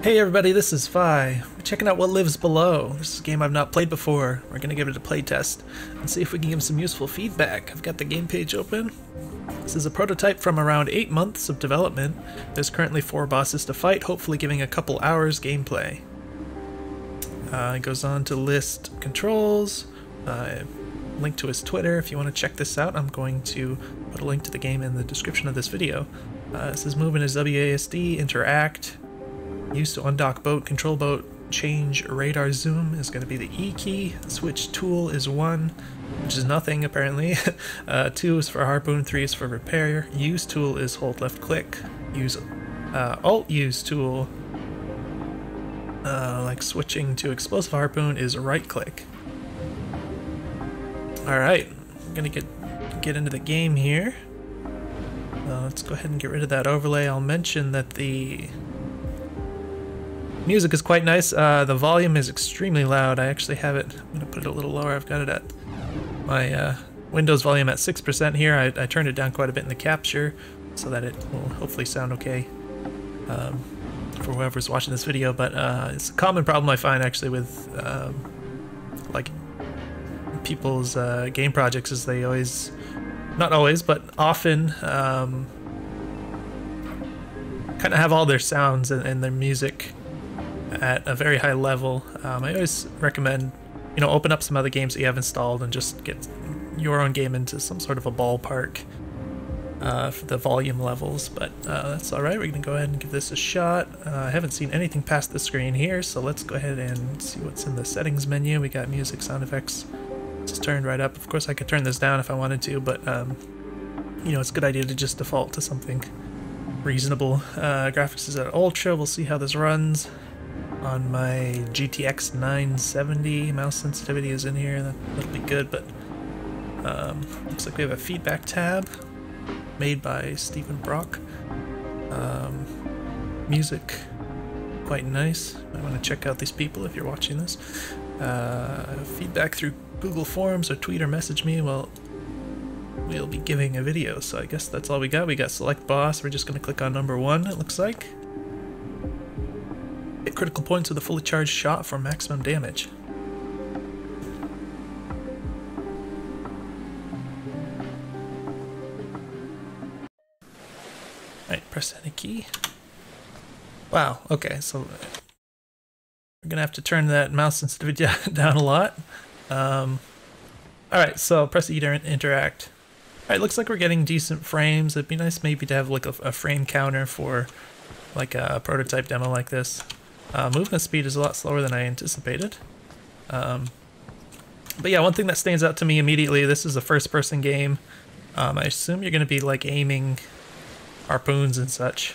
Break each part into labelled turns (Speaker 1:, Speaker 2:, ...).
Speaker 1: Hey everybody, this is Fi. We're checking out What Lives Below. This is a game I've not played before. We're going to give it a playtest and see if we can give some useful feedback. I've got the game page open. This is a prototype from around 8 months of development. There's currently 4 bosses to fight, hopefully giving a couple hours gameplay. It goes on to list controls, link to his Twitter if you want to check this out. I'm going to put a link to the game in the description of this video. This is movement is WASD, interact. Use to undock boat, control boat, change radar zoom is going to be the E key. Switch tool is 1, which is nothing apparently. 2 is for harpoon, 3 is for repair. Use tool is hold left click. Use alt use tool, like switching to explosive harpoon, is right click. Alright, I'm going to get into the game here. Let's go ahead and get rid of that overlay. I'll mention that the music is quite nice. The volume is extremely loud. I actually have it, I'm going to put it a little lower. I've got it at my Windows volume at 6% here. I turned it down quite a bit in the capture so that it will hopefully sound okay for whoever's watching this video. But it's a common problem I find actually with like people's game projects is they always, not always, but often kind of have all their sounds and their music at a very high level. I always recommend, open up some other games that you have installed and just get your own game into some sort of a ballpark for the volume levels, but that's alright. We're going to go ahead and give this a shot. I haven't seen anything past the screen here, so let's go ahead and see what's in the settings menu. We got music, sound effects, just turned right up. Of course I could turn this down if I wanted to, but it's a good idea to just default to something reasonable. Graphics is at ultra. We'll see how this runs. On my GTX 970, mouse sensitivity is in here. That'll be good, but looks like we have a feedback tab made by Stephen Brock. Music, quite nice. I want to check out these people if you're watching this. Feedback through Google Forms or tweet or message me. Well, we'll be giving a video, so I guess that's all we got. We got select boss. We're just going to click on number 1, it looks like. Hit critical points with a fully charged shot for maximum damage. Alright, press any key. Wow, okay, so we're gonna have to turn that mouse sensitivity down a lot. Alright, so press E to interact. Alright, looks like we're getting decent frames. It'd be nice maybe to have like a frame counter for like a prototype demo like this. Movement speed is a lot slower than I anticipated. But yeah, one thing that stands out to me immediately, this is a first-person game. I assume you're going to be like aiming harpoons and such.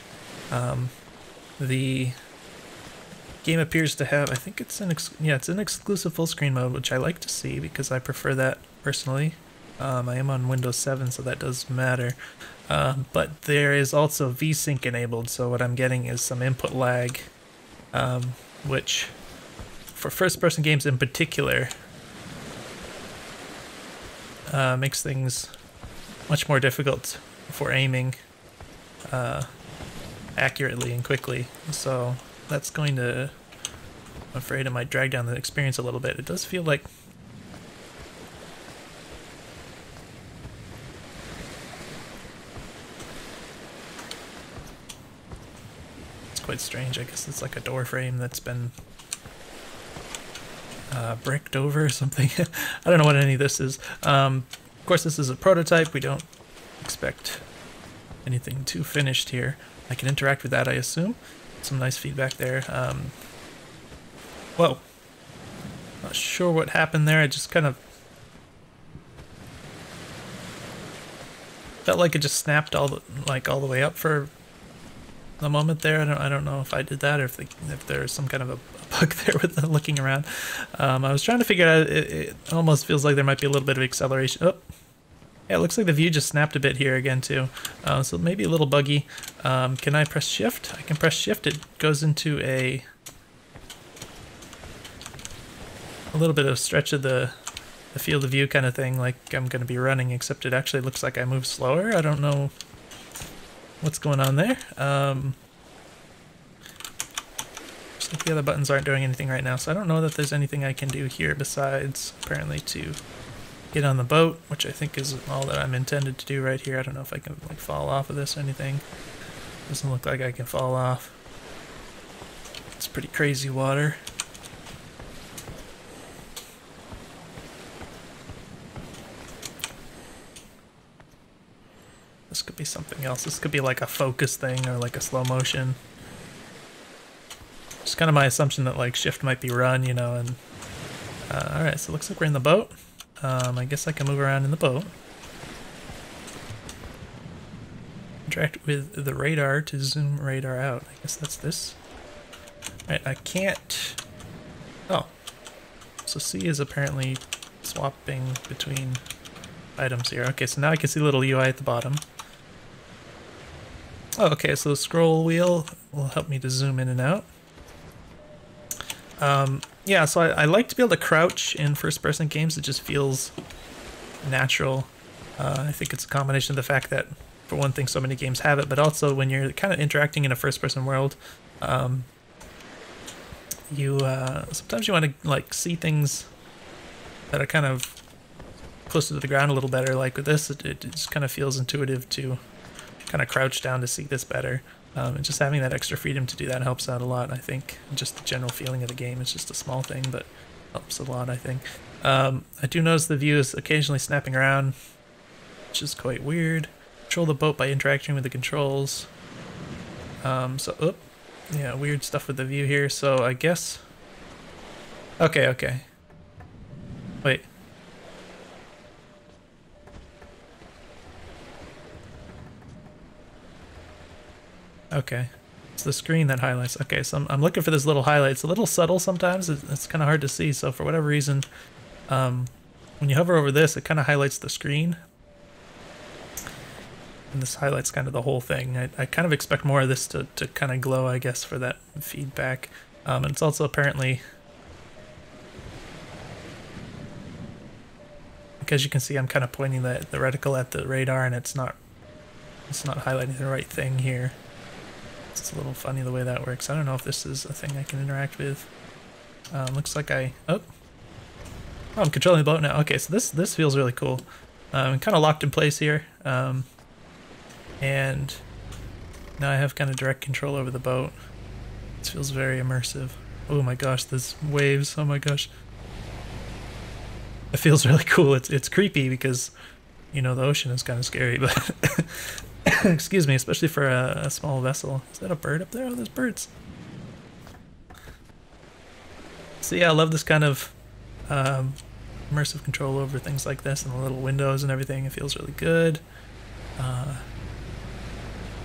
Speaker 1: The game appears to have, I think it's an exclusive full-screen mode, which I like to see because I prefer that personally. I am on Windows 7, so that does matter. But there is also VSync enabled, so what I'm getting is some input lag. Which, for first-person games in particular, makes things much more difficult for aiming accurately and quickly. So that's going to, I'm afraid it might drag down the experience a little bit. It does feel like quite strange. I guess it's like a door frame that's been bricked over or something. I don't know what any of this is. Of course, this is a prototype. We don't expect anything too finished here. I can interact with that, I assume. Some nice feedback there. Whoa. Not sure what happened there. I just kind of felt like it just snapped all the way up for the moment there. I don't know if I did that or if there's some kind of a bug there with the looking around. I was trying to figure out, it almost feels like there might be a little bit of acceleration. Oh, yeah, it looks like the view just snapped a bit here again too. So maybe a little buggy. Can I press shift? I can press shift. It goes into a little bit of stretch of the field of view kind of thing, like I'm going to be running, except it actually looks like I move slower. I don't know what's going on there. like the other buttons aren't doing anything right now, so I don't know that there's anything I can do here besides apparently to get on the boat, which I think is all that I'm intended to do right here. I don't know if I can like fall off of this or anything. Doesn't look like I can fall off. It's pretty crazy water. This could be something else. This could be like a focus thing or like a slow motion. It's kind of my assumption that like shift might be run, you know, and alright, so it looks like we're in the boat. I guess I can move around in the boat. Interact with the radar to zoom radar out. I guess that's this. Alright, I can't... Oh. So C is apparently swapping between items here. Okay, so now I can see the little UI at the bottom. Oh, okay, so the scroll wheel will help me to zoom in and out. Yeah, so I like to be able to crouch in first-person games. It just feels natural. I think it's a combination of the fact that, for one thing, so many games have it, but also when you're kind of interacting in a first-person world, you sometimes you want to like see things that are kind of closer to the ground a little better. Like with this, it just kind of feels intuitive to kind of crouch down to see this better. And just having that extra freedom to do that helps out a lot, I think. Just the general feeling of the game is just a small thing, but helps a lot, I think. I do notice the view is occasionally snapping around, which is quite weird. Control the boat by interacting with the controls. Yeah, weird stuff with the view here, so I guess... Okay. Wait. Okay, it's the screen that highlights. Okay, so I'm looking for this little highlight. It's a little subtle sometimes. It's kind of hard to see. So for whatever reason, when you hover over this, it kind of highlights the screen. And this highlights kind of the whole thing. I kind of expect more of this to kind of glow, I guess, for that feedback. And it's also apparently... Because you can see I'm kind of pointing the reticle at the radar, and it's not highlighting the right thing here. It's a little funny the way that works. I don't know if this is a thing I can interact with. Looks like I'm controlling the boat now. Okay, so this feels really cool. I'm kind of locked in place here. And now I have kind of direct control over the boat. This feels very immersive. Oh my gosh, there's waves. Oh my gosh. It feels really cool. It's creepy because, you know, the ocean is kind of scary, but... Excuse me, especially for a small vessel. Is that a bird up there? Oh, there's birds. So yeah, I love this kind of immersive control over things like this and the little windows and everything. It feels really good.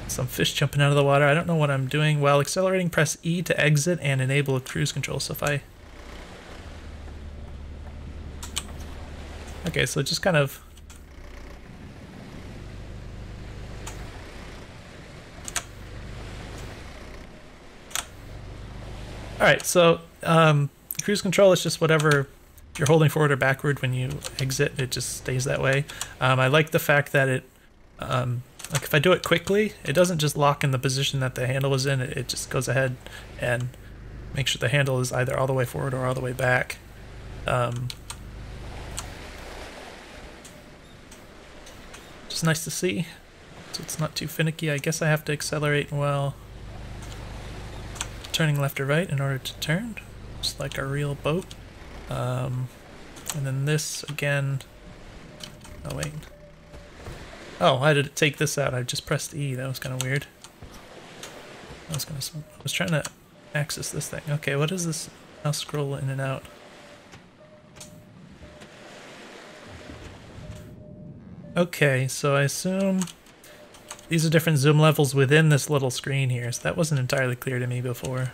Speaker 1: Some fish jumping out of the water. I don't know what I'm doing. While accelerating, press E to exit and enable cruise control. So if I... Okay, so just kind of... Alright, so cruise control is just whatever you're holding forward or backward when you exit, it just stays that way. I like the fact that it, like if I do it quickly, it doesn't just lock in the position that the handle was in, it just goes ahead and makes sure the handle is either all the way forward or all the way back. Just nice to see, so it's not too finicky. I guess I have to accelerate while turning left or right in order to turn, just like a real boat. And then this again. Oh wait. Oh, why did it take this out? I just pressed E. That was kind of weird. I was trying to access this thing. Okay, what is this? I'll scroll in and out. Okay, so I assume these are different zoom levels within this little screen here, so that wasn't entirely clear to me before.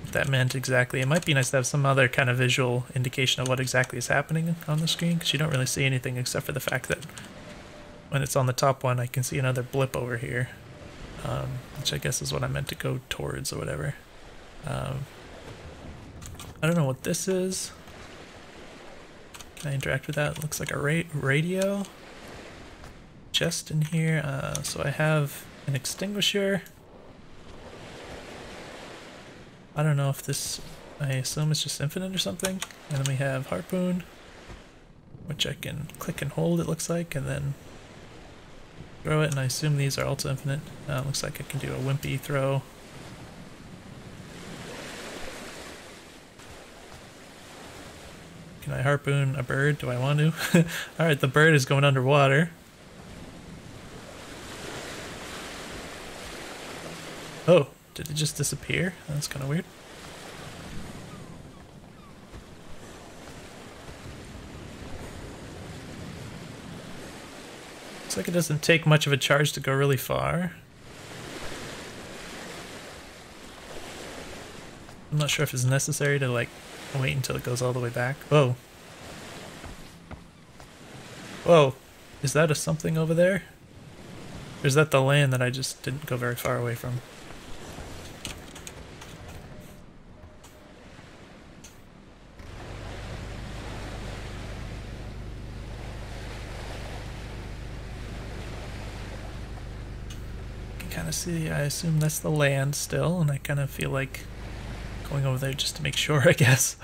Speaker 1: What that meant exactly. It might be nice to have some other kind of visual indication of what exactly is happening on the screen, because you don't really see anything except for the fact that when it's on the top one, I can see another blip over here, which I guess is what I meant to go towards or whatever. I don't know what this is. Can I interact with that? It looks like a radio. Chest in here, so I have an extinguisher. I don't know if this, I assume it's just infinite or something. And then we have harpoon, which I can click and hold, it looks like, and then throw it, and I assume these are also infinite. Looks like I can do a wimpy throw. Can I harpoon a bird? Do I want to? Alright, the bird is going underwater. Oh, did it just disappear? That's kind of weird. Looks like it doesn't take much of a charge to go really far. I'm not sure if it's necessary to like wait until it goes all the way back. Whoa. Whoa. Is that a something over there? Or is that the land that I just didn't go very far away from? You can kind of see, I assume that's the land still, and I kind of feel like going over there just to make sure, I guess.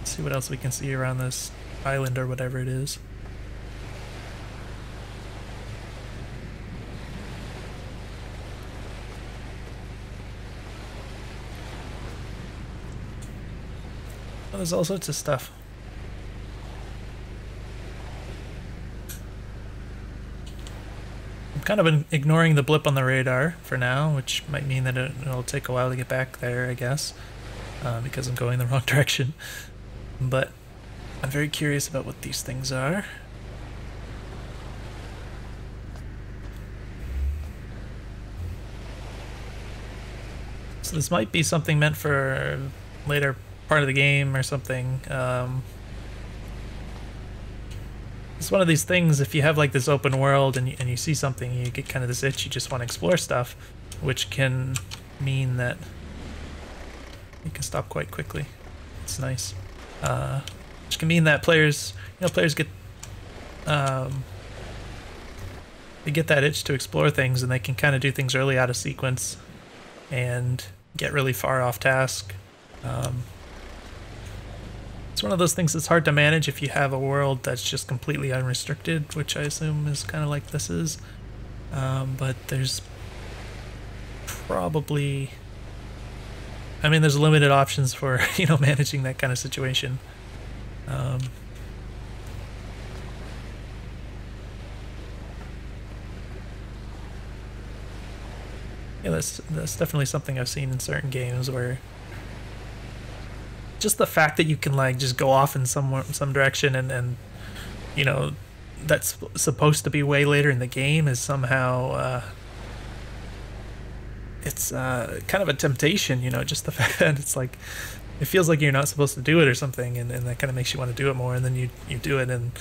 Speaker 1: See what else we can see around this island or whatever it is. Oh, there's all sorts of stuff. I'm kind of ignoring the blip on the radar for now, which might mean that it'll take a while to get back there, I guess, because I'm going the wrong direction. But I'm very curious about what these things are. So this might be something meant for later part of the game or something. It's one of these things, if you have like this open world and you see something, you get kind of this itch, you just want to explore stuff, which can mean that you can stop quite quickly. It's nice. Which can mean that players get they get that itch to explore things, and they can kind of do things early out of sequence and get really far off task. It's one of those things that's hard to manage if you have a world that's just completely unrestricted, which I assume is kind of like this is. But there's probably, I mean, there's limited options for, managing that kind of situation. Yeah, that's definitely something I've seen in certain games where just the fact that you can like just go off in some direction and that's supposed to be way later in the game is somehow it's kind of a temptation, just the fact that it's like it feels like you're not supposed to do it or something, and that kind of makes you want to do it more, and then you do it, and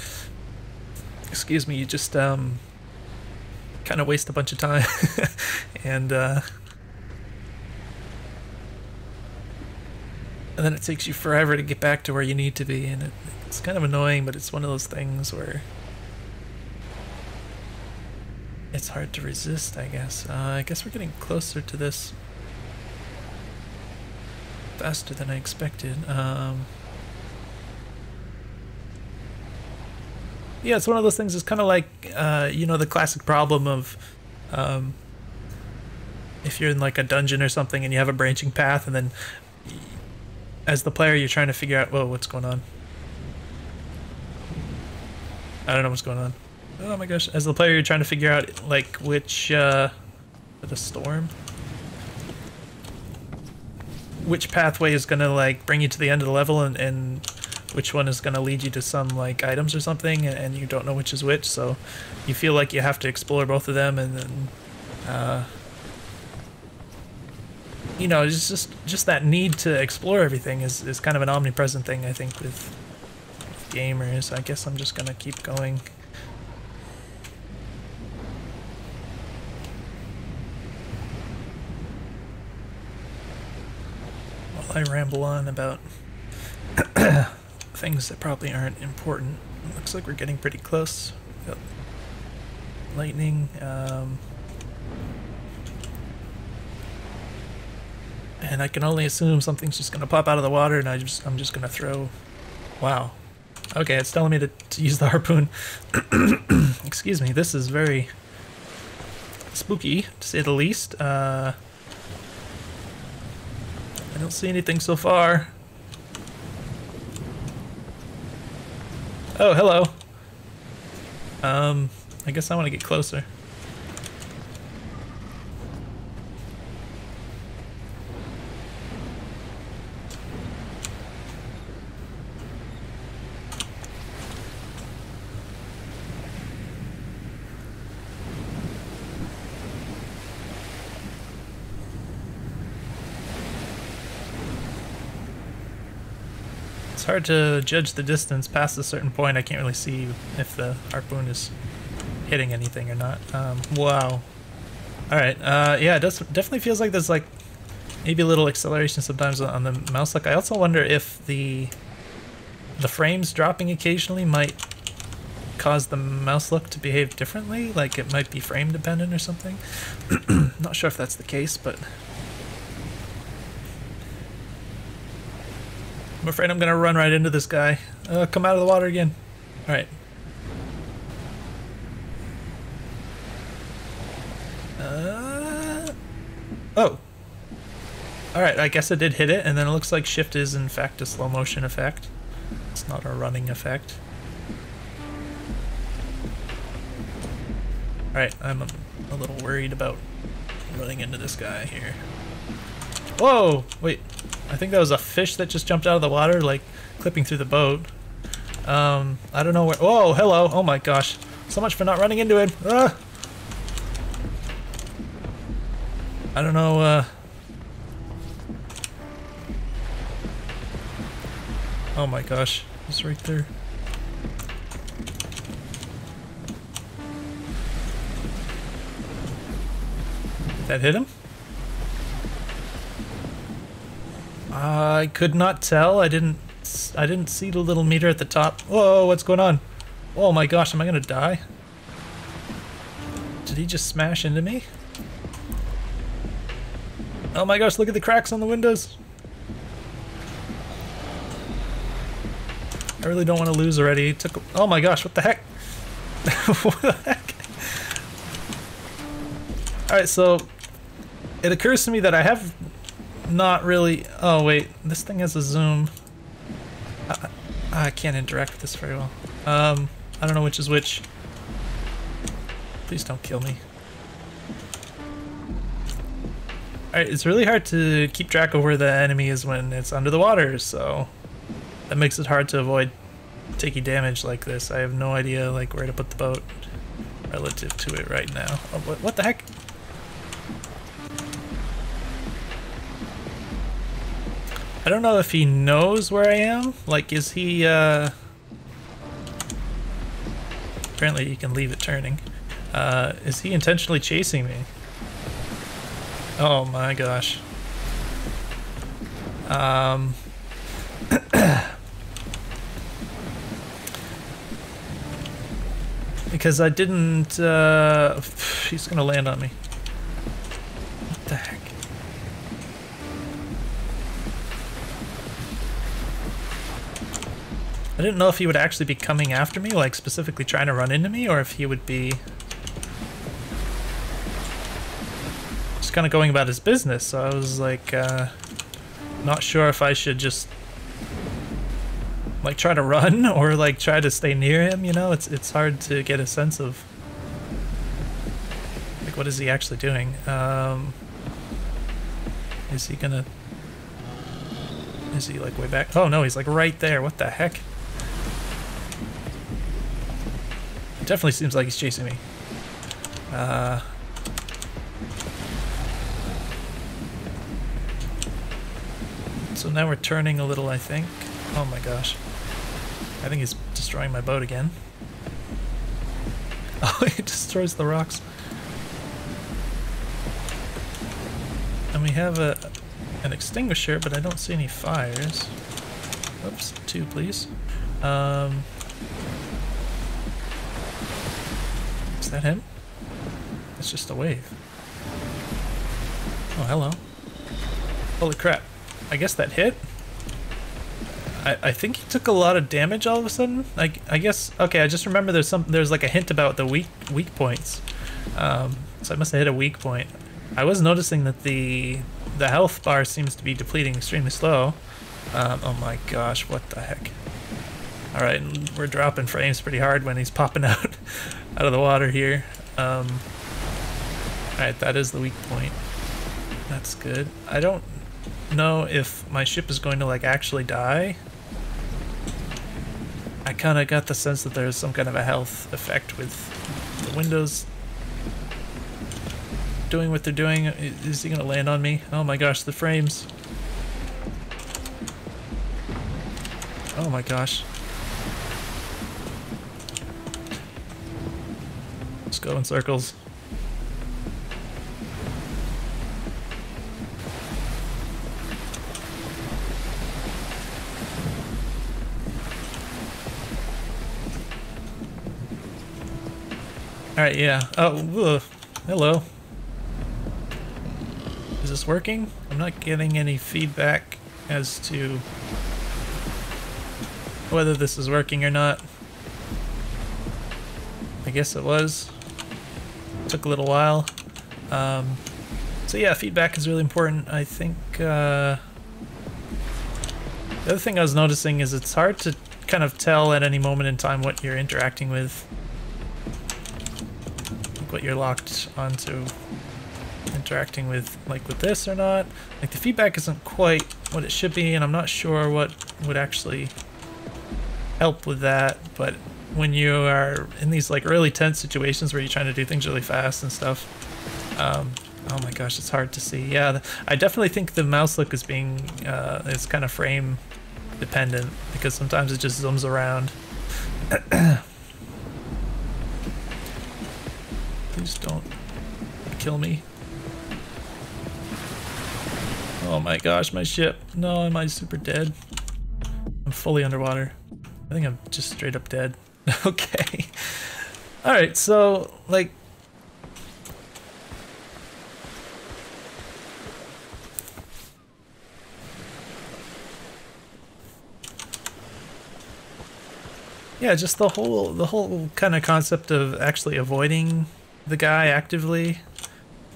Speaker 1: excuse me, you just kind of waste a bunch of time. And then it takes you forever to get back to where you need to be, and it's kind of annoying, but it's one of those things where it's hard to resist, I guess. I guess we're getting closer to this faster than I expected. Yeah, it's one of those things. It's kind of like, the classic problem of if you're in like a dungeon or something and you have a branching path, and then as the player you're trying to figure out, whoa, what's going on? I don't know what's going on. Oh my gosh. As the player you're trying to figure out like which, the storm? Which pathway is gonna like bring you to the end of the level, and which one is gonna lead you to some like items or something, and you don't know which is which, so you feel like you have to explore both of them, and then it's just that need to explore everything is kind of an omnipresent thing, I think, with gamers. I guess I'm just gonna keep going. While I ramble on about things that probably aren't important. It looks like we're getting pretty close. Lightning. And I can only assume something's just gonna pop out of the water, and I'm just gonna throw. Wow. Okay, it's telling me to use the harpoon. Excuse me. This is very spooky, to say the least. I don't see anything so far. Oh, hello. I guess I want to get closer. It's hard to judge the distance past a certain point. I can't really see if the harpoon is hitting anything or not. Wow. Alright, yeah, it definitely feels like there's like maybe a little acceleration sometimes on the mouse look. I also wonder if the frames dropping occasionally might cause the mouse look to behave differently, like it might be frame dependent or something. Not sure if that's the case, but I'm afraid I'm gonna run right into this guy. Come out of the water again. Alright. Oh. Alright, I guess I did hit it, and then it looks like shift is in fact a slow motion effect. It's not a running effect. Alright, I'm a little worried about running into this guy here. Whoa! Wait, I think that was a fish that just jumped out of the water, like clipping through the boat. I don't know where. Whoa, hello! Oh my gosh. So much for not running into him. Ah! I don't know, oh my gosh, he's right there. Did that hit him? I could not tell. I didn't see the little meter at the top. Whoa, what's going on? Oh my gosh, am I gonna die? Did he just smash into me? Oh my gosh, look at the cracks on the windows. I really don't want to lose already. It took. Oh my gosh, what the heck? What the heck? Alright, so it occurs to me that I have not really. Oh wait, this thing has a zoom. I can't interact with this very well. I don't know which is which. Please don't kill me. Alright, it's really hard to keep track of where the enemy is when it's under the water, so that makes it hard to avoid taking damage like this. I have no idea like where to put the boat relative to it right now. Oh, what the heck? I don't know if he knows where I am. Like, is he, apparently you can leave it turning. Is he intentionally chasing me? Oh my gosh. Because I didn't, he's gonna land on me. What the heck? I didn't know if he would actually be coming after me, like specifically trying to run into me, or if he would be just kind of going about his business. So I was like, not sure if I should just like try to run or like try to stay near him, you know? It's hard to get a sense of like what is he actually doing. Is he gonna, is he like way back? Oh no, he's like right there. What the heck? It definitely seems like he's chasing me. So now we're turning a little, I think. Oh my gosh. I think he's destroying my boat again. Oh, he destroys the rocks. And we have an extinguisher, but I don't see any fires. Oops, 2 please. Is that him? It's just a wave. Oh, hello. Holy crap. I guess that hit? I think he took a lot of damage all of a sudden. I guess, okay, I just remember there's like a hint about the weak points. So I must have hit a weak point. I was noticing that the health bar seems to be depleting extremely slow. Oh my gosh, what the heck. Alright, we're dropping frames pretty hard when he's popping out of the water here. Alright, that is the weak point. That's good. I don't know if my ship is going to like actually die. I kind of got the sense that there's some kind of a health effect with the windows doing what they're doing. Is he gonna land on me? Oh my gosh, the frames. Oh my gosh. Let's go in circles. Alright, yeah. Oh, ugh. Hello. Is this working? I'm not getting any feedback as to whether this is working or not. I guess it was. Took a little while. So yeah, feedback is really important. I think the other thing I was noticing is it's hard to kind of tell at any moment in time what you're interacting with. What you're locked onto interacting with, like with this or not. Like the feedback isn't quite what it should be, and I'm not sure what would actually help with that. But when you are in these like really tense situations where you're trying to do things really fast and stuff, oh my gosh, it's hard to see. Yeah, I definitely think the mouse look is being is kind of frame dependent, because sometimes it just zooms around. Please don't kill me. Oh my gosh, my ship. No, am I super dead? I'm fully underwater. I think I'm just straight up dead. Okay. Alright, so, like... yeah, just the whole kind of concept of actually avoiding the guy actively,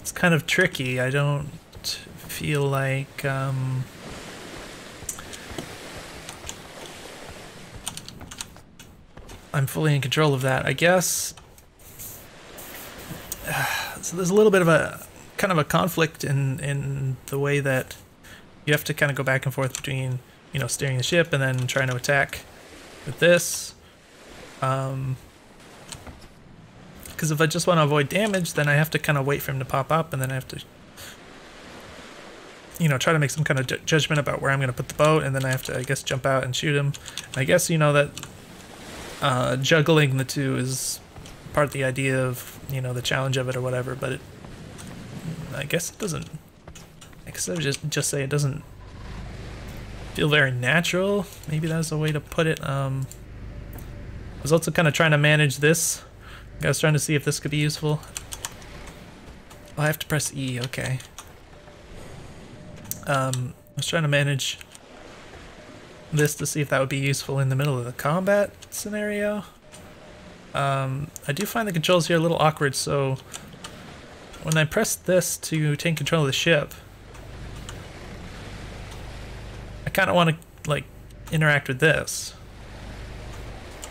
Speaker 1: it's kind of tricky. I don't feel like I'm fully in control of that, I guess. So there's a little bit of a kind of a conflict in the way that you have to kind of go back and forth between, you know, steering the ship and then trying to attack with this. Because if I just want to avoid damage, then I have to kind of wait for him to pop up, and then I have to, you know, try to make some kind of judgment about where I'm going to put the boat, and then I have to, I guess, jump out and shoot him. I guess, you know, that juggling the two is part of the idea of, you know, the challenge of it or whatever, but it, I guess it doesn't, I guess I would just say it doesn't feel very natural. Maybe that's a way to put it. I was also kind of trying to manage this. I was trying to see if this could be useful. Oh, I have to press E, okay. I was trying to manage this to see if that would be useful in the middle of the combat scenario. I do find the controls here a little awkward, so when I press this to take control of the ship, I kind of want to, like, interact with this.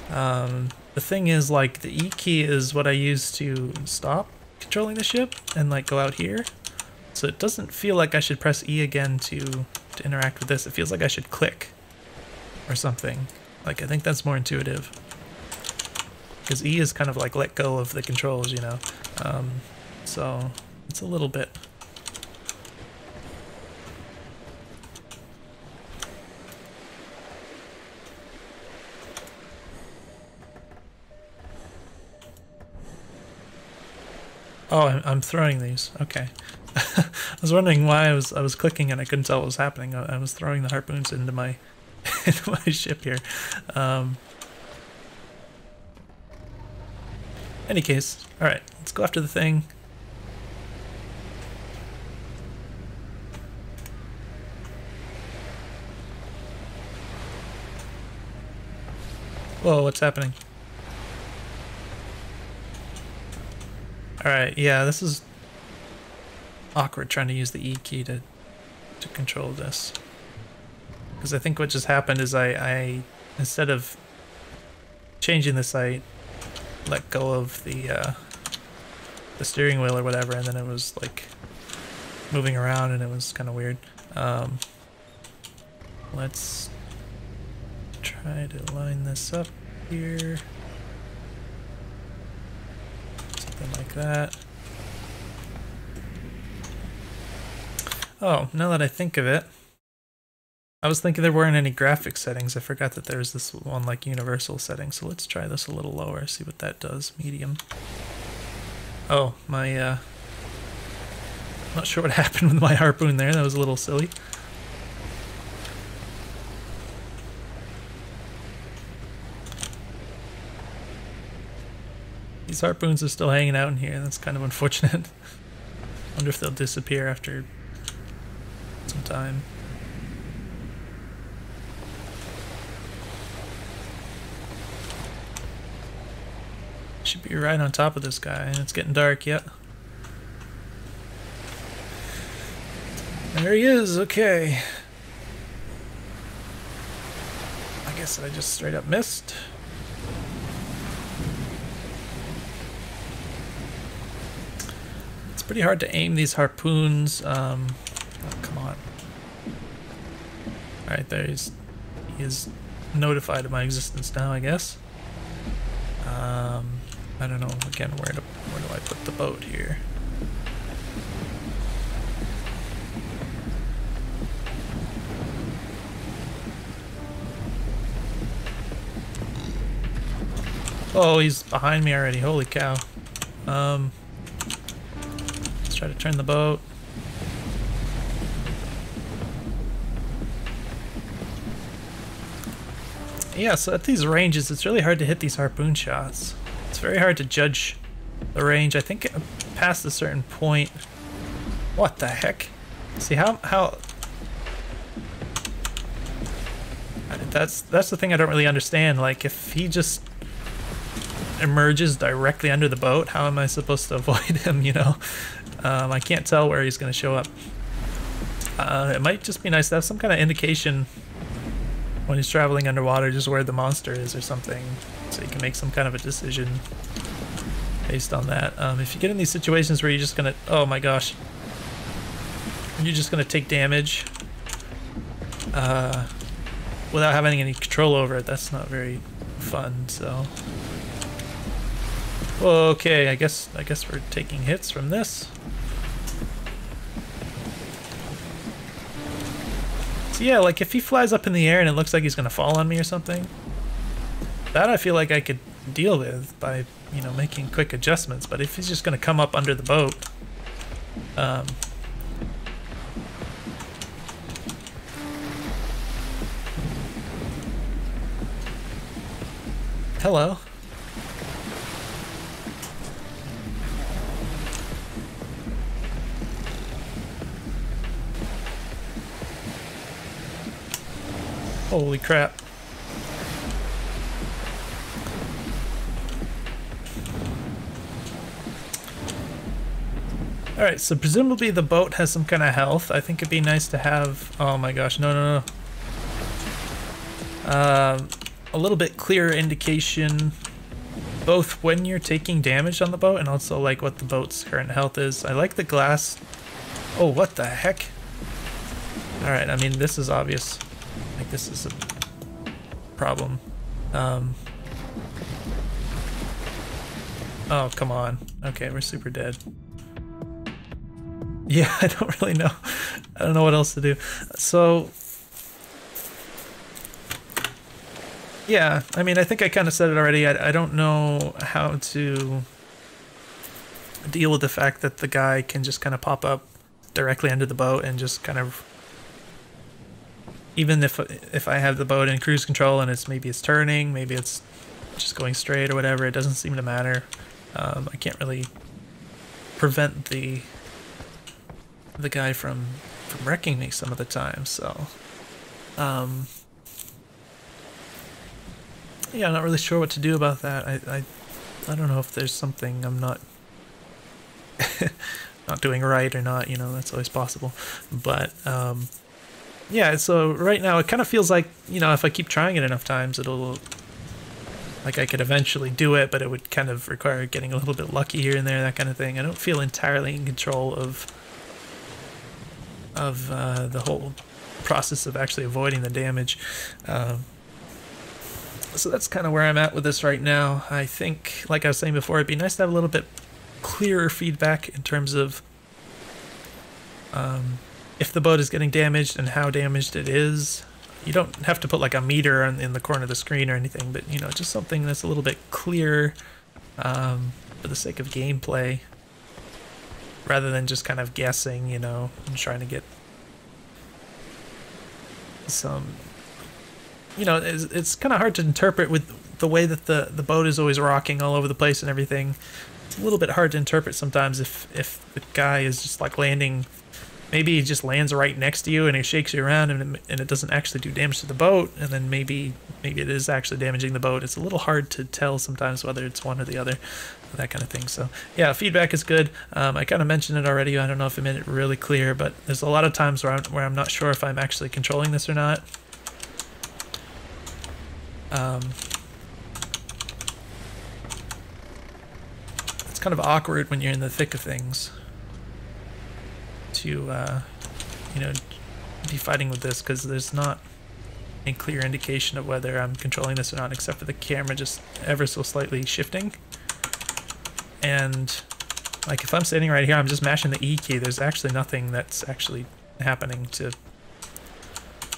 Speaker 1: The thing is, like, the E key is what I use to stop controlling the ship and, like, go out here. So it doesn't feel like I should press E again to interact with this. It feels like I should click or something. Like, I think that's more intuitive. Because E is kind of like let go of the controls, you know. So it's a little bit... Oh, I'm throwing these. Okay. I was wondering why I was clicking and I couldn't tell what was happening. I was throwing the harpoons into my into my ship here. Any case, all right, let's go after the thing. Whoa, what's happening? Alright, yeah, this is awkward trying to use the E key to control this. Because I think what just happened is I instead of changing this, I let go of the steering wheel or whatever, and then it was like moving around and it was kind of weird. Let's try to line this up here. Something like that. Oh, now that I think of it, I was thinking there weren't any graphic settings. I forgot that there's this one like universal setting, so let's try this a little lower, see what that does. Medium. Oh, my, not sure what happened with my harpoon there, that was a little silly. These harpoons are still hanging out in here, that's kind of unfortunate. Wonder if they'll disappear after some time. Should be right on top of this guy, and it's getting dark yet. There he is, okay. I guess I just straight up missed. It's pretty hard to aim these harpoons. Oh, come on. Alright, there he is notified of my existence now, I guess. I don't know, again, where do I put the boat here? Oh, he's behind me already, holy cow. Let's try to turn the boat. Yeah, so at these ranges, it's really hard to hit these harpoon shots. It's very hard to judge the range. I think past a certain point... What the heck? See, how... That's the thing I don't really understand. Like, if he just emerges directly under the boat, how am I supposed to avoid him, you know? I can't tell where he's going to show up. It might just be nice to have some kind of indication when he's traveling underwater, just where the monster is or something, so you can make some kind of a decision based on that. If you get in these situations where you're just gonna, oh my gosh, you're just gonna take damage without having any control over it, that's not very fun. So, okay, I guess we're taking hits from this. So yeah, like if he flies up in the air and it looks like he's gonna fall on me or something, that I feel like I could deal with by, you know, making quick adjustments. But if he's just gonna come up under the boat, hello. Holy crap. Alright, so presumably the boat has some kind of health. I think it'd be nice to have... Oh my gosh, no. A little bit clearer indication both when you're taking damage on the boat and also like what the boat's current health is. I like the glass... Oh, what the heck? Alright, I mean, this is obvious. Like, this is a problem. Oh, come on. Okay, we're super dead. Yeah, I don't really know. I don't know what else to do. So, yeah, I mean, I think I kind of said it already. I don't know how to deal with the fact that the guy can just kind of pop up directly under the boat and just kind of... Even if I have the boat in cruise control and maybe it's turning, maybe it's just going straight or whatever, it doesn't seem to matter. I can't really prevent the guy from wrecking me some of the time, so Yeah, I'm not really sure what to do about that. I don't know if there's something I'm not not doing right or not, you know, that's always possible. But yeah, so right now it kind of feels like, you know, if I keep trying it enough times, it'll, like I could eventually do it, but it would kind of require getting a little bit lucky here and there, that kind of thing. I don't feel entirely in control of the whole process of actually avoiding the damage. So that's kind of where I'm at with this right now. I think, like I was saying before, it'd be nice to have a little bit clearer feedback in terms of if the boat is getting damaged and how damaged it is. You don't have to put like a meter in the corner of the screen or anything, but you know, just something that's a little bit clearer for the sake of gameplay, rather than just kind of guessing, you know, and trying to get some, you know, it's kind of hard to interpret with the way that the boat is always rocking all over the place and everything. It's a little bit hard to interpret sometimes if the guy is just like landing, maybe he just lands right next to you and he shakes you around and it doesn't actually do damage to the boat, and then maybe it is actually damaging the boat. It's a little hard to tell sometimes whether it's one or the other, that kind of thing. So yeah, feedback is good. I kind of mentioned it already. I don't know if I made it really clear, but there's a lot of times where I'm not sure if I'm actually controlling this or not. It's kind of awkward when you're in the thick of things to you know, be fighting with this, because there's not a clear indication of whether I'm controlling this or not, except for the camera just ever so slightly shifting. And like if I'm sitting right here, I'm just mashing the E key. There's actually nothing that's actually happening to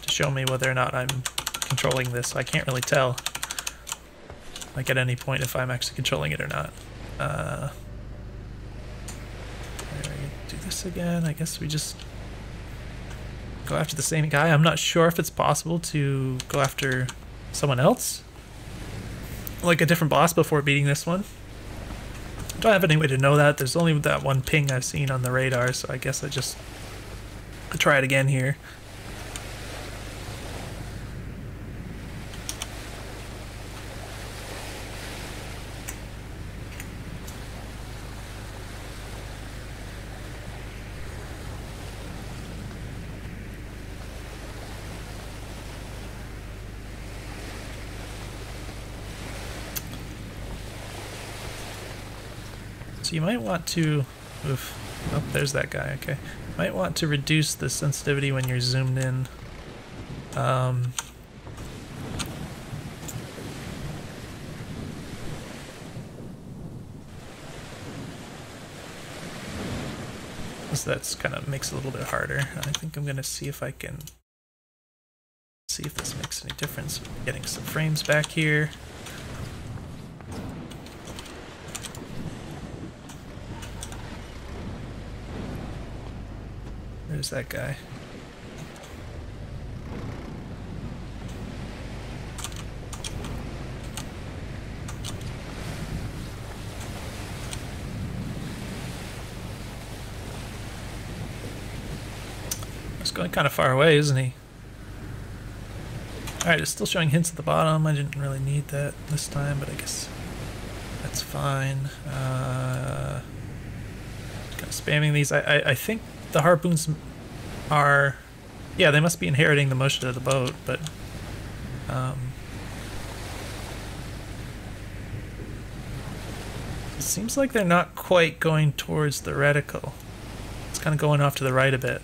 Speaker 1: show me whether or not I'm controlling this. So I can't really tell, like at any point, if I'm actually controlling it or not. Do this again. I guess we just go after the same guy. I'm not sure if it's possible to go after someone else, like a different boss, before beating this one. I don't have any way to know that. There's only that one ping I've seen on the radar, so I guess I just try it again here. So you might want to, oh, there's that guy, okay. Might want to reduce the sensitivity when you're zoomed in. So that's kind of makes it a little bit harder. I think I'm gonna see if I can see if this makes any difference. Getting some frames back here. There's that guy. He's going kind of far away, isn't he? Alright, it's still showing hints at the bottom. I didn't really need that this time, but I guess that's fine. Kind of spamming these. I think the harpoons are, yeah, they must be inheriting the motion of the boat, but it seems like they're not quite going towards the reticle. It's kind of going off to the right a bit.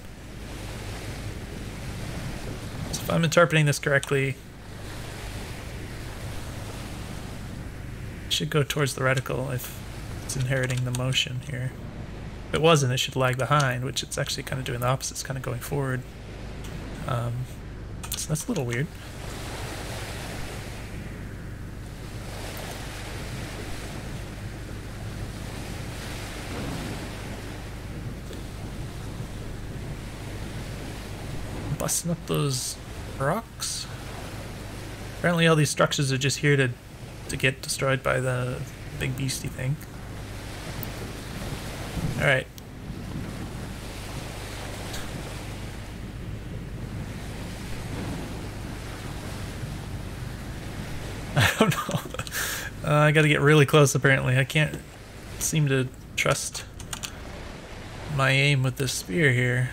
Speaker 1: So if I'm interpreting this correctly, it should go towards the reticle if it's inheriting the motion here. If it wasn't, it should lag behind, which it's actually kind of doing the opposite. It's kind of going forward. So that's a little weird. Busting up those rocks. Apparently all these structures are just here to get destroyed by the big beastie thing. Alright. don't know. I gotta get really close apparently. I can't seem to trust my aim with this spear here.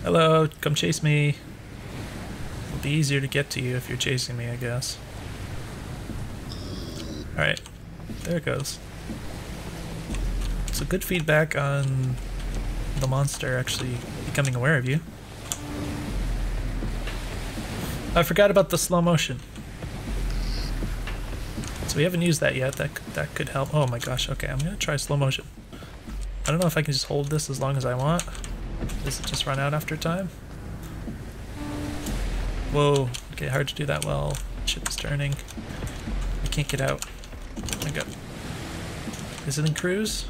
Speaker 1: Hello, come chase me. It'll be easier to get to you if you're chasing me, I guess. Alright, there it goes. So good feedback on the monster actually becoming aware of you. I forgot about the slow motion. So we haven't used that yet. That could help. Oh my gosh, okay, I'm gonna try slow motion. I don't know if I can just hold this as long as I want. Does it just run out after time? Whoa, okay, hard to do that while ship is turning. I can't get out. Oh my god. Is it in cruise?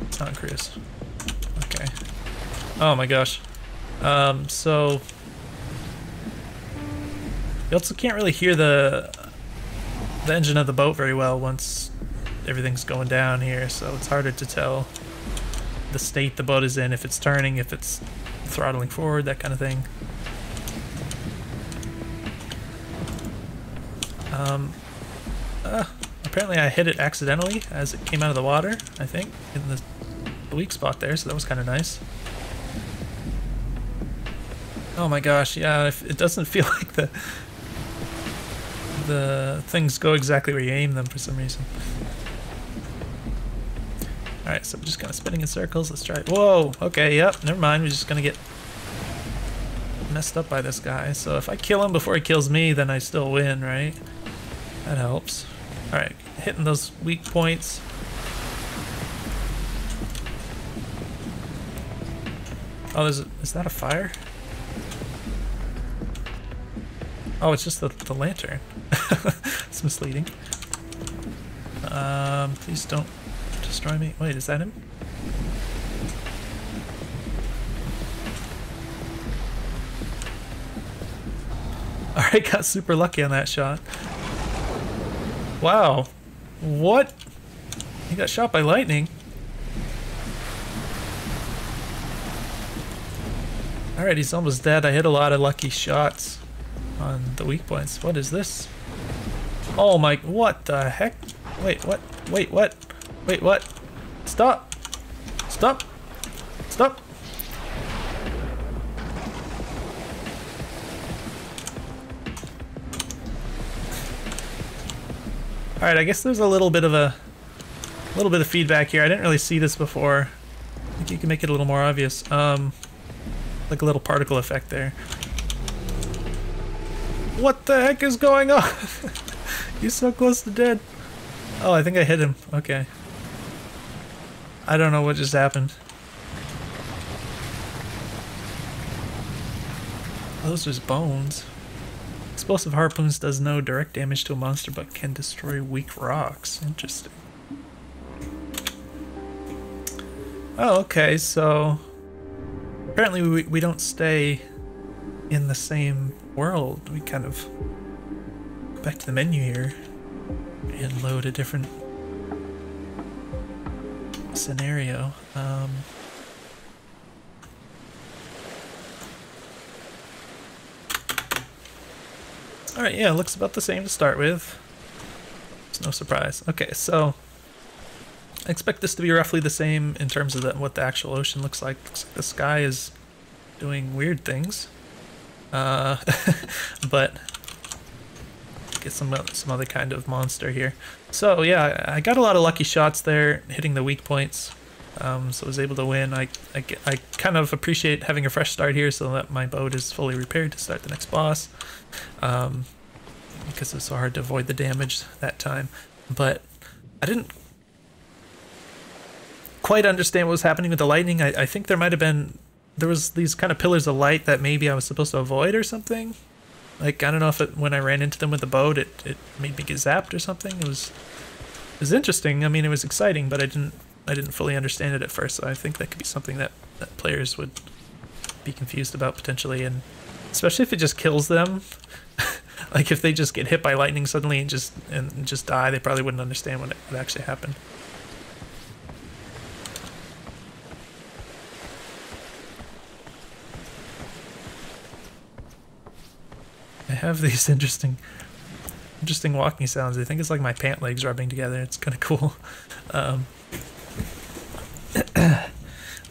Speaker 1: It's not in cruise. Okay. Oh my gosh. So you also can't really hear the engine of the boat very well once everything's going down here, so it's harder to tell the state the boat is in, if it's turning, if it's throttling forward, that kind of thing. Apparently I hit it accidentally as it came out of the water, I think, in the weak spot there, so that was kind of nice. Oh my gosh, yeah, it doesn't feel like the things go exactly where you aim them for some reason. Alright, so we're just kind of spinning in circles. Let's try it. Whoa! Okay, yep, never mind. We're just gonna get messed up by this guy. So if I kill him before he kills me, then I still win, right? That helps. Alright, hitting those weak points. Oh, is that a fire? Oh, it's just the lantern. It's misleading. Please don't destroy me. Wait, is that him? Alright, got super lucky on that shot. Wow. What? He got shot by lightning. Alright, he's almost dead. I hit a lot of lucky shots on the weak points. What is this? Oh my, what the heck? Wait, what? Wait, what? Wait, what? Stop! Stop! Stop! Alright, I guess there's a little bit of feedback here. I didn't really see this before. I think you can make it a little more obvious. Like a little particle effect there. What the heck is going on? He's so close to dead. Oh, I think I hit him. Okay. I don't know what just happened. Oh, those are his bones. Explosive harpoons does no direct damage to a monster but can destroy weak rocks. Interesting. Oh, okay, so apparently we don't stay in the same world. We kind of go back to the menu here and load a different scenario. Alright, yeah, it looks about the same to start with. It's no surprise. Okay, so I expect this to be roughly the same in terms of what the actual ocean looks like. Looks like the sky is doing weird things. But get some other kind of monster here. So yeah, I got a lot of lucky shots there, hitting the weak points. So I was able to win. I kind of appreciate having a fresh start here so that my boat is fully repaired to start the next boss. Because it was so hard to avoid the damage that time. But I didn't quite understand what was happening with the lightning. I think there was these kind of pillars of light that maybe I was supposed to avoid or something. Like, I don't know if when I ran into them with the boat, it made me get zapped or something. It was interesting. I mean, it was exciting, but I didn't fully understand it at first. So I think that could be something that players would be confused about potentially, and especially if it just kills them. Like if they just get hit by lightning suddenly and just die, they probably wouldn't understand what actually happened. have these interesting walking sounds. I think it's like my pant legs rubbing together. It's kind of cool.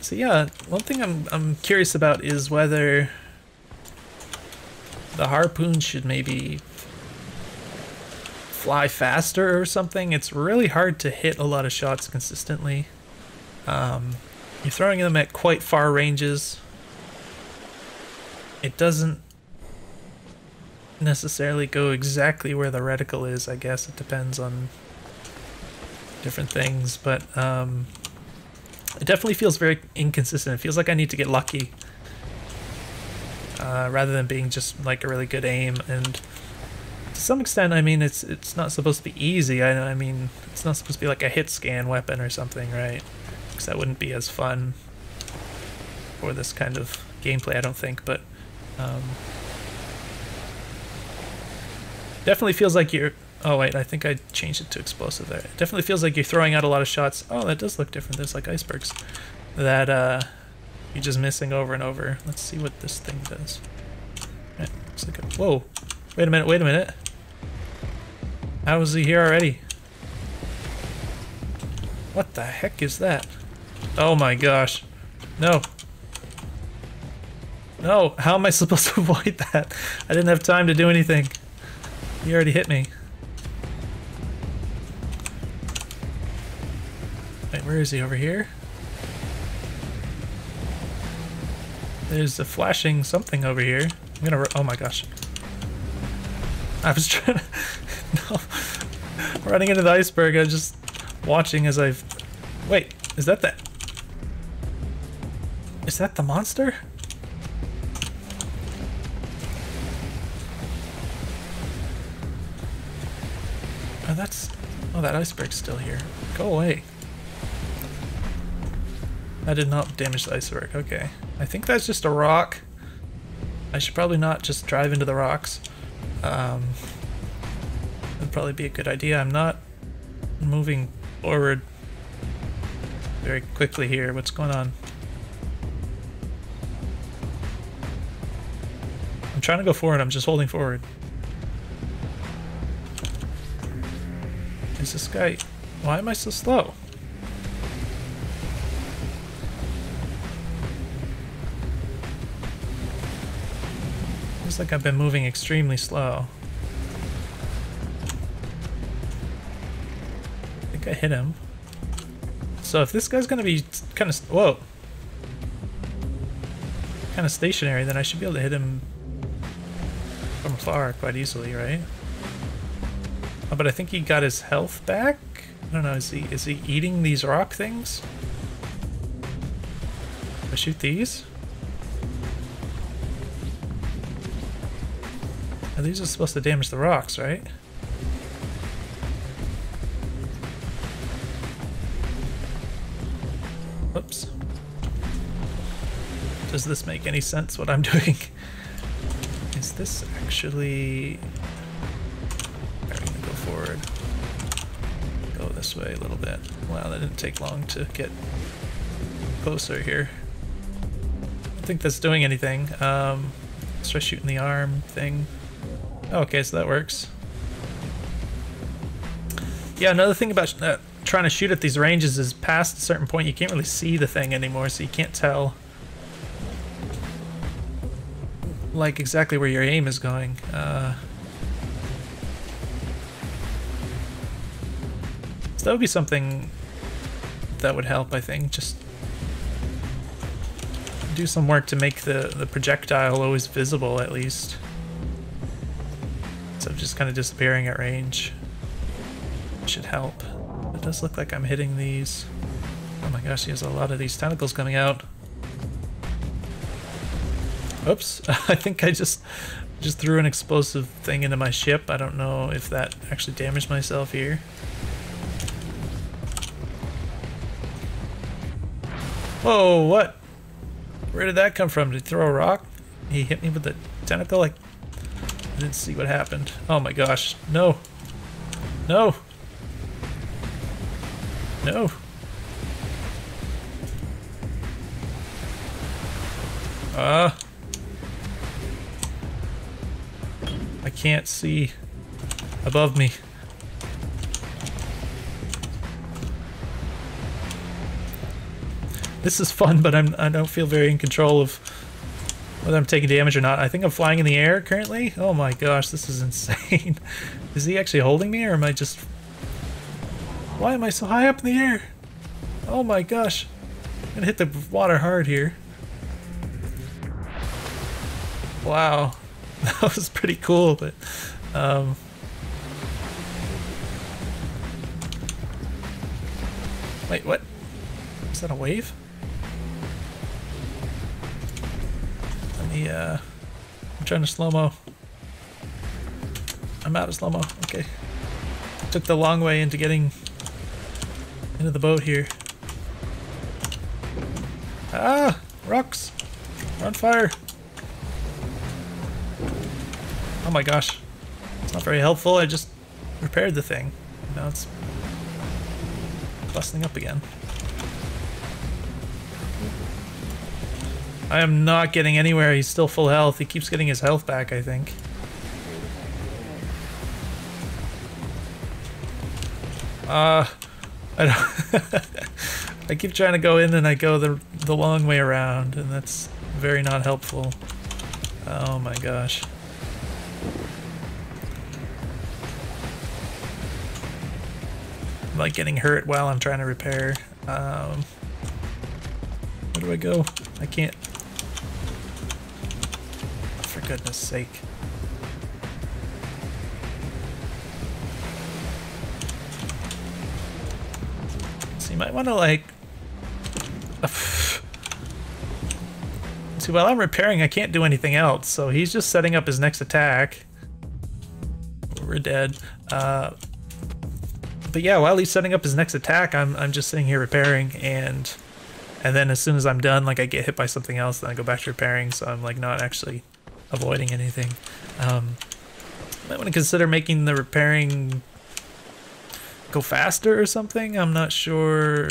Speaker 1: So yeah, one thing I'm curious about is whether the harpoon should maybe fly faster or something. It's really hard to hit a lot of shots consistently. You're throwing them at quite far ranges. It doesn't necessarily go exactly where the reticle is. I guess it depends on different things, but it definitely feels very inconsistent. It feels like I need to get lucky rather than being just like a really good aim. And to some extent, I mean, it's not supposed to be easy. I mean, it's not supposed to be like a hit scan weapon or something, right? Because that wouldn't be as fun for this kind of gameplay, I don't think. But definitely feels like you're... Oh wait, I think I changed it to explosive there. It definitely feels like you're throwing out a lot of shots. Oh, that does look different. There's like icebergs that you're just missing over and over. Let's see what this thing does. Right, looks like a... Whoa! Wait a minute, wait a minute. How is he here already? What the heck is that? Oh my gosh. No. No, how am I supposed to avoid that? I didn't have time to do anything. He already hit me. Wait, where is he? Over here? There's a flashing something over here. I'm gonna... Oh my gosh. I was trying to... No. Running into the iceberg, I was just watching as I've... Wait, is that the... Is that the monster? Oh, that's... Oh, that iceberg's still here. Go away. That did not damage the iceberg. Okay. I think that's just a rock. I should probably not just drive into the rocks. That'd probably be a good idea. I'm not moving forward very quickly here. What's going on? I'm trying to go forward. I'm just holding forward. Is this guy... Why am I so slow? Looks like I've been moving extremely slow. I think I hit him. So if this guy's gonna be kind of... Whoa! Kind of stationary, then I should be able to hit him from afar quite easily, right? Oh, but I think he got his health back? I don't know, is he eating these rock things? Do I shoot these? Oh, these are supposed to damage the rocks, right? Whoops. Does this make any sense, what I'm doing? Is this actually... I'm gonna go forward. Go this way a little bit. Wow, that didn't take long to get closer here. I don't think that's doing anything. Let's try shooting the arm thing. Oh, okay, so that works. Yeah, another thing about trying to shoot at these ranges is past a certain point you can't really see the thing anymore, so you can't tell like exactly where your aim is going. So that would be something that would help, I think. Just do some work to make the projectile always visible, at least. So just kind of disappearing at range should help. It does look like I'm hitting these. Oh my gosh, he has a lot of these tentacles coming out. Oops, I think I just threw an explosive thing into my ship. I don't know if that actually damaged myself here. Whoa, what? Where did that come from? Did he throw a rock? He hit me with the tentacle? Like, I didn't see what happened. Oh my gosh. No. No. No. can't see above me. This is fun, but I don't feel very in control of whether I'm taking damage or not. I think I'm flying in the air currently. Oh my gosh, this is insane. Is he actually holding me, or am I just... Why am I so high up in the air? Oh my gosh. I'm gonna hit the water hard here. Wow. That was pretty cool, but... Wait, what? Is that a wave? I'm trying to slow-mo. I'm out of slow-mo. Okay. Took the long way into getting into the boat here. Ah! Rocks! We're on fire! Oh my gosh. It's not very helpful. I just repaired the thing. Now it's busting up again. I am not getting anywhere. He's still full health. He keeps getting his health back, I think. I don't... I keep trying to go in and I go the long way around, and that's very not helpful. Oh my gosh. I'm like getting hurt while I'm trying to repair. Where do I go? I can't... For goodness sake. So you might want to like... See, while I'm repairing, I can't do anything else, so he's just setting up his next attack. We're dead. But yeah, while he's setting up his next attack, I'm just sitting here repairing, and then as soon as I'm done, like I get hit by something else, then I go back to repairing, so I'm like not actually avoiding anything. Might want to consider making the repairing go faster or something. I'm not sure.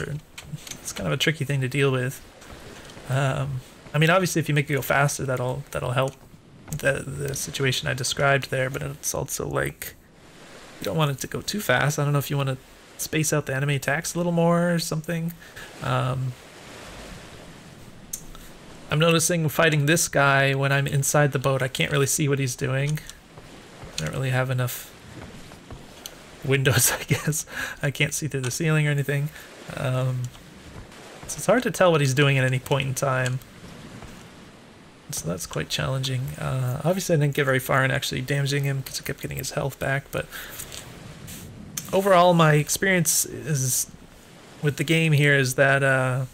Speaker 1: It's kind of a tricky thing to deal with. I mean, obviously, if you make it go faster, that'll help the situation I described there. But it's also like you don't want it to go too fast. I don't know if you want to space out the enemy attacks a little more or something. I'm noticing fighting this guy when I'm inside the boat, I can't really see what he's doing. I don't really have enough windows, I guess. I can't see through the ceiling or anything. So it's hard to tell what he's doing at any point in time. So that's quite challenging. Obviously I didn't get very far in actually damaging him because I kept getting his health back, but overall my experience is with the game here is that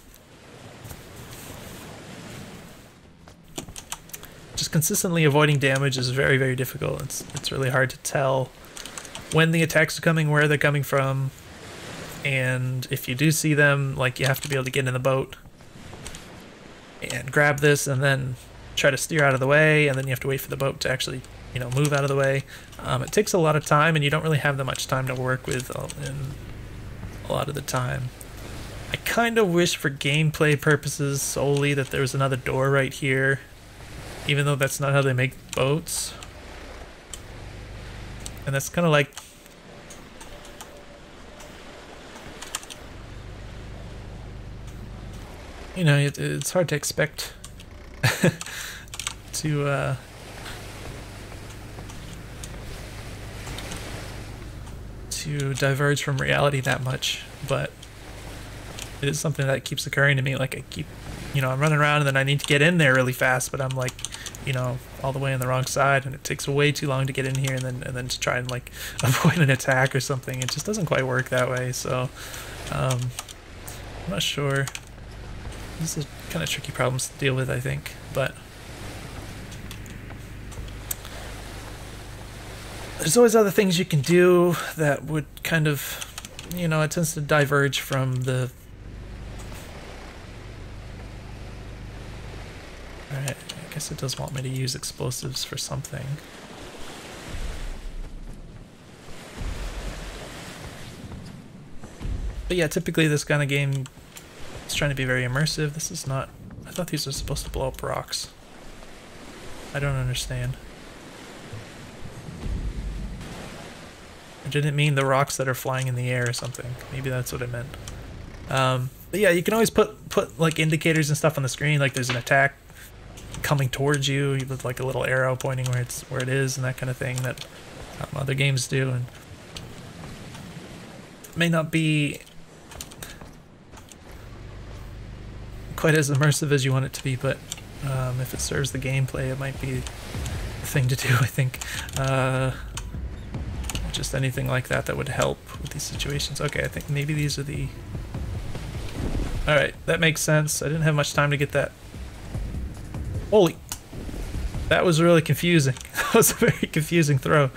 Speaker 1: just consistently avoiding damage is very, very difficult. It's really hard to tell when the attacks are coming, where they're coming from, and if you do see them, like, you have to be able to get in the boat and grab this and then try to steer out of the way, and then you have to wait for the boat to actually, you know, move out of the way. It takes a lot of time, and you don't really have that much time to work with in a lot of the time. I kind of wish for gameplay purposes solely that there was another door right here, even though that's not how they make boats. And that's kind of like... You know, it's hard to expect to diverge from reality that much, but it is something that keeps occurring to me. Like, I keep, you know, I'm running around and then I need to get in there really fast, but I'm like, you know, all the way on the wrong side, and it takes way too long to get in here, and then to try and like avoid an attack or something. It just doesn't quite work that way. So I'm not sure. This is kind of tricky problems to deal with, I think, but there's always other things you can do that would kind of, you know, it tends to diverge from the... Alright, I guess it does want me to use explosives for something. But yeah, typically this kind of game is trying to be very immersive. This is not... I thought these were supposed to blow up rocks. I don't understand. I didn't mean the rocks that are flying in the air or something. Maybe that's what I meant. But yeah, you can always put like indicators and stuff on the screen, like there's an attack coming towards you with like a little arrow pointing where it is and that kind of thing that other games do, and it may not be quite as immersive as you want it to be, but if it serves the gameplay, it might be the thing to do, I think. Just anything like that would help with these situations. Okay, I think maybe these are the... Alright, that makes sense. I didn't have much time to get that. Holy! That was really confusing. That was a very confusing throw.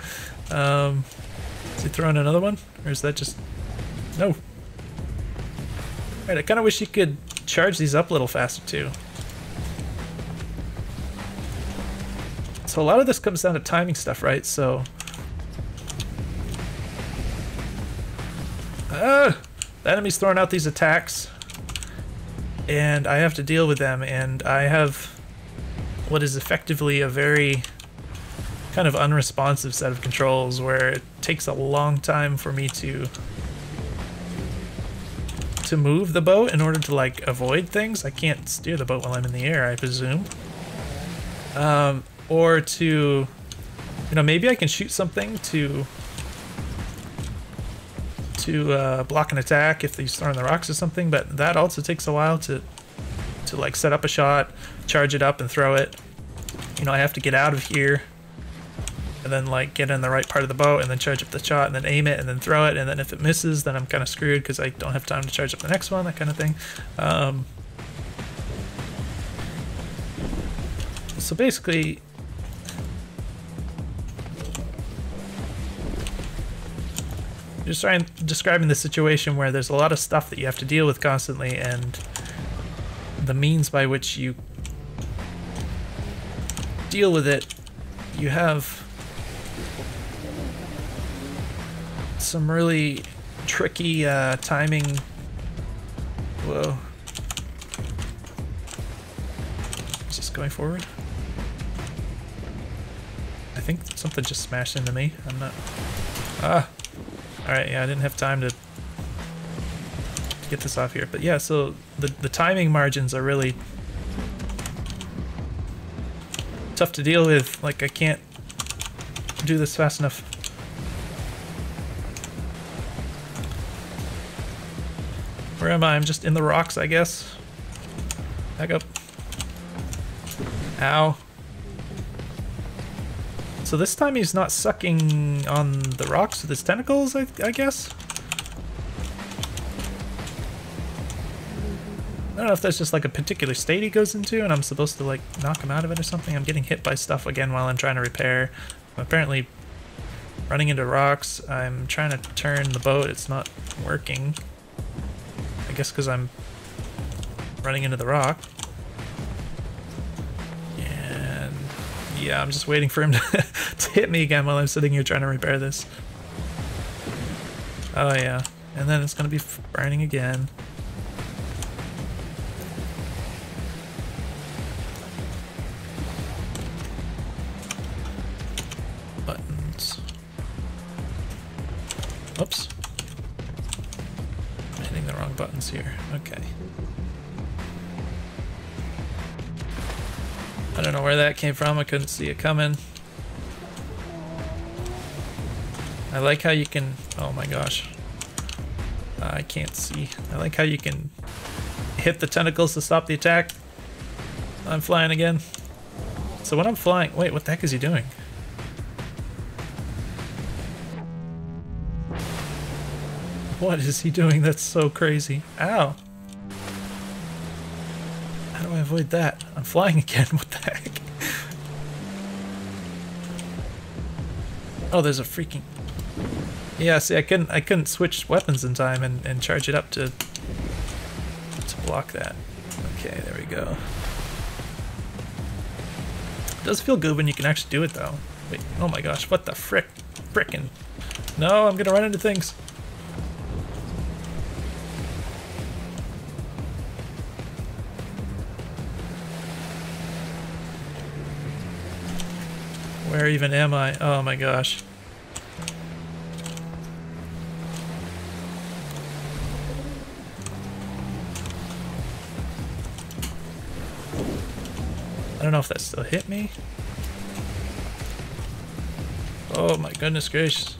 Speaker 1: Is he throwing another one? Or is that just... No! Alright, I kind of wish you could charge these up a little faster too. So a lot of this comes down to timing stuff, right? So... the enemy's throwing out these attacks, and I have to deal with them, and I have what is effectively a very kind of unresponsive set of controls where it takes a long time for me to move the boat in order to like avoid things. I can't steer the boat while I'm in the air, I presume. Or to, you know, maybe I can shoot something to block an attack if he's throwing the rocks or something, but that also takes a while to like set up a shot, charge it up and throw it. You know, I have to get out of here and then like get in the right part of the boat and then charge up the shot and then aim it and then throw it, and then if it misses then I'm kind of screwed because I don't have time to charge up the next one, that kind of thing. So basically just describing the situation where there's a lot of stuff that you have to deal with constantly, and the means by which you deal with it, you have some really tricky timing. Whoa. Is this going forward? I think something just smashed into me. I'm not... Alright, yeah, I didn't have time to get this off here. But yeah, so the timing margins are really tough to deal with. Like, I can't do this fast enough. Where am I? I'm just in the rocks, I guess. Back up. Ow. So this time he's not sucking on the rocks with his tentacles, I guess? I don't know if there's just like a particular state he goes into and I'm supposed to like knock him out of it or something. I'm getting hit by stuff again while I'm trying to repair. I'm apparently running into rocks. I'm trying to turn the boat. It's not working. I guess because I'm running into the rock. Yeah, I'm just waiting for him to hit me again while I'm sitting here trying to repair this. Oh yeah, and then it's gonna be burning again. Buttons. Oops. I'm hitting the wrong buttons here. Okay. I don't know where that came from. I couldn't see it coming. I like how you can... Oh my gosh. I can't see. I like how you can hit the tentacles to stop the attack. I'm flying again. So when I'm flying... Wait, what the heck is he doing? What is he doing? That's so crazy. Ow. How do I avoid that? I'm flying again. What the heck? Oh, there's a freaking... Yeah, see, I couldn't switch weapons in time and charge it up to block that. Okay, there we go. It does feel good when you can actually do it, though. Wait, oh my gosh, what the frickin'... No, I'm gonna run into things. Where even am I? Oh my gosh. I don't know if that still hit me. Oh my goodness gracious.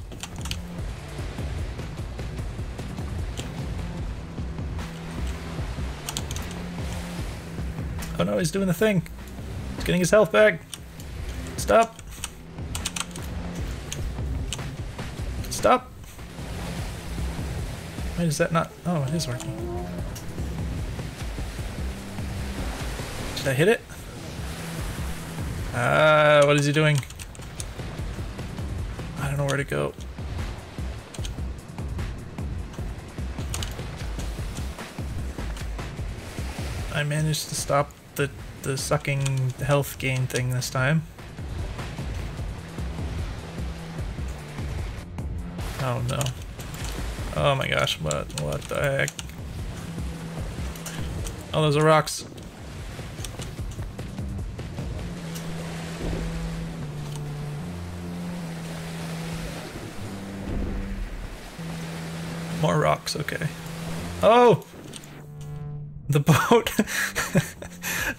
Speaker 1: Oh no, he's doing the thing. He's getting his health back. Stop. Stop. Why is that not? Oh, it is working. Did I hit it? What is he doing? I don't know where to go. I managed to stop the sucking health gain thing this time. Oh no. Oh my gosh, what the heck? Oh, those are rocks. More rocks, okay. Oh! The boat!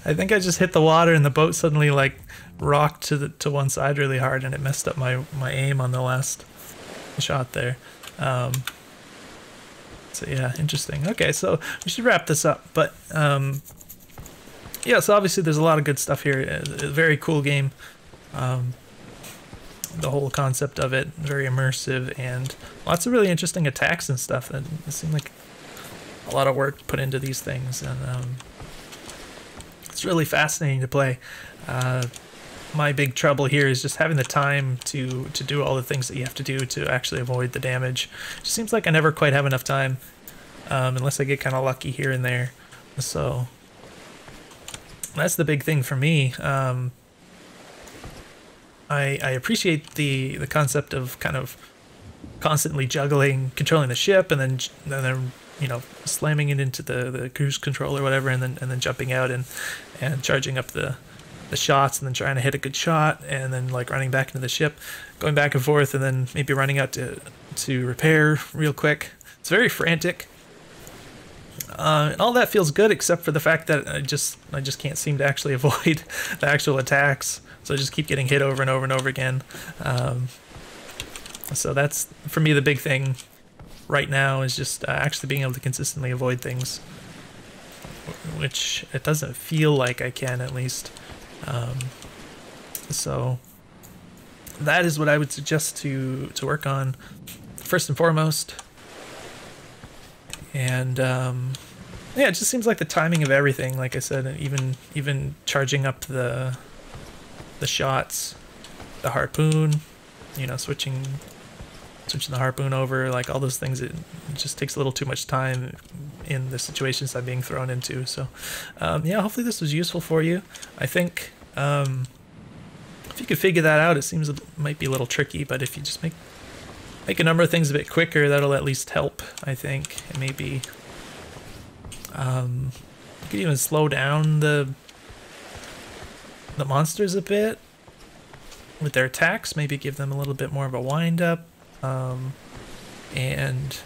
Speaker 1: I think I just hit the water and the boat suddenly like rocked to one side really hard and it messed up my aim on the last shot there. So yeah, interesting. Okay, so we should wrap this up. But yeah, so obviously there's a lot of good stuff here. A very cool game. The whole concept of it, very immersive, and lots of really interesting attacks and stuff. And it seemed like a lot of work put into these things, and it's really fascinating to play. My big trouble here is just having the time to do all the things that you have to do to actually avoid the damage. It just seems like I never quite have enough time, unless I get kind of lucky here and there. So that's the big thing for me. I appreciate the concept of kind of constantly juggling, controlling the ship, and then you know, slamming it into the cruise control or whatever, and then jumping out and charging up the shots, and then trying to hit a good shot, and then like running back into the ship, going back and forth, and then maybe running out to repair real quick. It's very frantic. And all that feels good, except for the fact that I just can't seem to actually avoid the actual attacks. So I just keep getting hit over and over and over again. So that's, for me, the big thing right now is just actually being able to consistently avoid things, which it doesn't feel like I can, at least. So that is what I would suggest to work on first and foremost. And yeah, it just seems like the timing of everything, like I said, even charging up the shots, the harpoon, you know, switching the harpoon over, like all those things, it just takes a little too much time in the situations I'm being thrown into. So yeah, hopefully this was useful for you. I think if you could figure that out, it seems it might be a little tricky, but if you just make a number of things a bit quicker, that'll at least help, I think. And maybe you could even slow down the monsters a bit with their attacks, maybe give them a little bit more of a wind up, and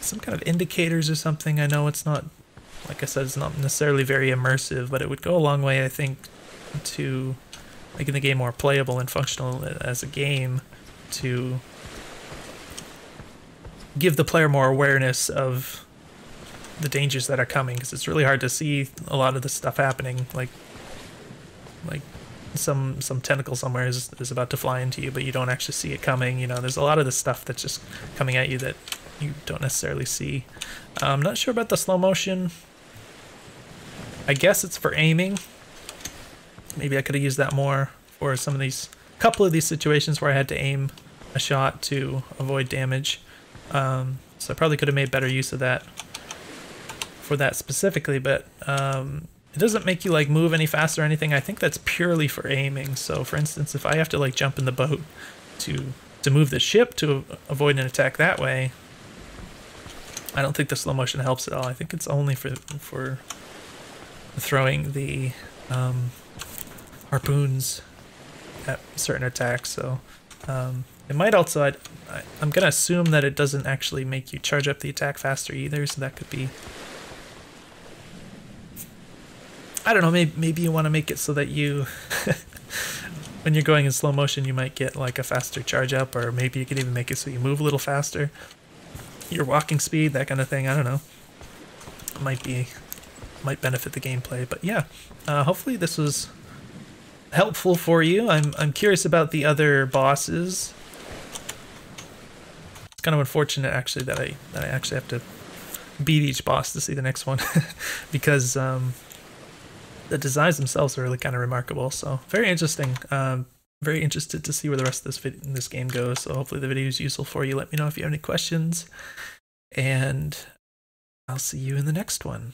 Speaker 1: some kind of indicators or something. I know it's not, like I said, it's not necessarily very immersive, but it would go a long way, I think, to making the game more playable and functional as a game, to give the player more awareness of the dangers that are coming, because it's really hard to see a lot of the stuff happening, like some tentacle somewhere is about to fly into you, but you don't actually see it coming. You know, there's a lot of the stuff that's just coming at you that you don't necessarily see. I'm not sure about the slow motion. I guess it's for aiming. Maybe I could have used that more for some of these, couple of these situations where I had to aim a shot to avoid damage. So I probably could have made better use of that for that specifically, but it doesn't make you like move any faster or anything. I think that's purely for aiming. So for instance, if I have to like jump in the boat to move the ship to avoid an attack that way, I don't think the slow motion helps at all. I think it's only for throwing the harpoons at certain attacks. So it might also, I'm gonna assume that it doesn't actually make you charge up the attack faster either, so that could be I don't know, maybe you want to make it so that you, when you're going in slow motion, you might get like a faster charge up, or maybe you could even make it so you move a little faster. Your walking speed, that kind of thing, I don't know. Might benefit the gameplay, but yeah, hopefully this was helpful for you. I'm curious about the other bosses. It's kind of unfortunate actually that I actually have to beat each boss to see the next one because the designs themselves are really kind of remarkable. So very interesting. Very interested to see where the rest of this game goes. So hopefully the video is useful for you. Let me know if you have any questions, and I'll see you in the next one.